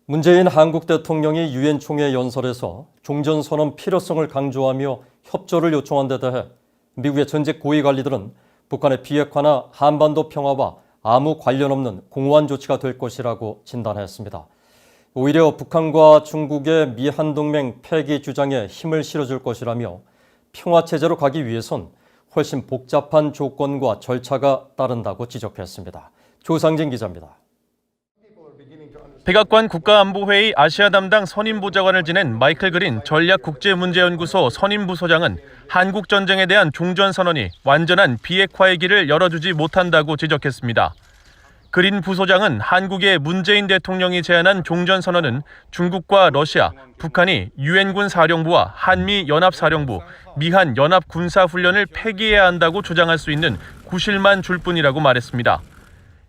문재인 한국 대통령이 유엔 총회 연설에서 종전선언 필요성을 강조하며 협조를 요청한 데 대해 미국의 전직 고위 관리들은 북한의 비핵화나 한반도 평화와 아무 관련 없는 공허한 조치가 될 것이라고 진단했습니다. 오히려 북한과 중국의 미한동맹 폐기 주장에 힘을 실어줄 것이라며 평화체제로 가기 위해선 훨씬 복잡한 조건과 절차가 따른다고 지적했습니다. 조상진 기자입니다. 백악관 국가안보회의 아시아 담당 선임보좌관을 지낸 마이클 그린 전략국제문제연구소 선임부소장은 한국 전쟁에 대한 종전선언이 완전한 비핵화의 길을 열어주지 못한다고 지적했습니다. 그린 부소장은 한국의 문재인 대통령이 제안한 종전선언은 중국과 러시아, 북한이 유엔군 사령부와 한미연합사령부, 미한연합군사훈련을 폐기해야 한다고 주장할 수 있는 구실만 줄 뿐이라고 말했습니다.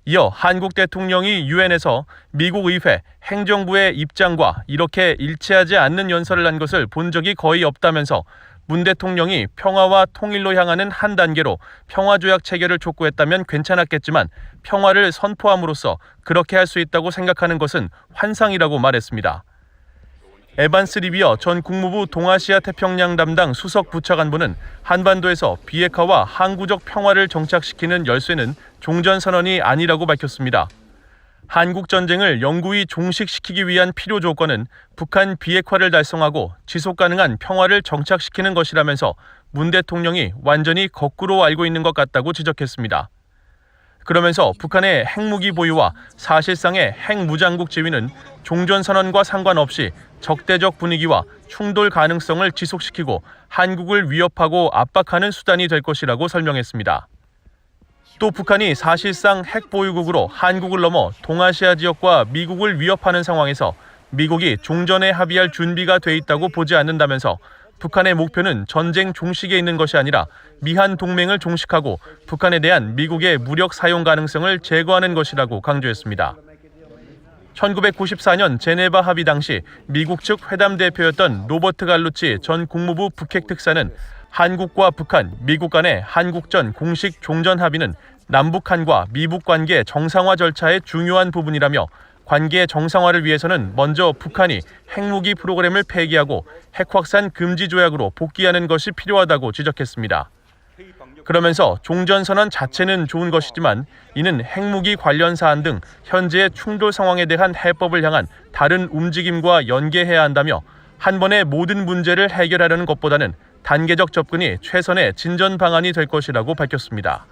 이어 한국 대통령이 유엔에서 미국 의회, 행정부의 입장과 이렇게 일치하지 않는 연설을 한 것을 본 적이 거의 없다면서 문 대통령이 평화와 통일로 향하는 한 단계로 평화조약 체결을 촉구했다면 괜찮았겠지만 평화를 선포함으로써 그렇게 할 수 있다고 생각하는 것은 환상이라고 말했습니다. 에반스 리비어 전 국무부 동아시아 태평양 담당 수석 부차관보는 한반도에서 비핵화와 항구적 평화를 정착시키는 열쇠는 종전선언이 아니라고 밝혔습니다. 한국 전쟁을 영구히 종식시키기 위한 필요 조건은 북한 비핵화를 달성하고 지속가능한 평화를 정착시키는 것이라면서 문 대통령이 완전히 거꾸로 알고 있는 것 같다고 지적했습니다. 그러면서 북한의 핵무기 보유와 사실상의 핵무장국 지위는 종전선언과 상관없이 적대적 분위기와 충돌 가능성을 지속시키고 한국을 위협하고 압박하는 수단이 될 것이라고 설명했습니다. 또 북한이 사실상 핵보유국으로 한국을 넘어 동아시아 지역과 미국을 위협하는 상황에서 미국이 종전에 합의할 준비가 돼 있다고 보지 않는다면서 북한의 목표는 전쟁 종식에 있는 것이 아니라 미한 동맹을 종식하고 북한에 대한 미국의 무력 사용 가능성을 제거하는 것이라고 강조했습니다. 1994년 제네바 합의 당시 미국 측 회담 대표였던 로버트 갈루치 전 국무부 북핵 특사는 한국과 북한, 미국 간의 한국전 공식 종전 합의는 남북한과 미북 관계 정상화 절차의 중요한 부분이라며 관계 정상화를 위해서는 먼저 북한이 핵무기 프로그램을 폐기하고 핵확산 금지 조약으로 복귀하는 것이 필요하다고 지적했습니다. 그러면서 종전선언 자체는 좋은 것이지만 이는 핵무기 관련 사안 등 현재의 충돌 상황에 대한 해법을 향한 다른 움직임과 연계해야 한다며 한 번에 모든 문제를 해결하려는 것보다는 단계적 접근이 최선의 진전 방안이 될 것이라고 밝혔습니다.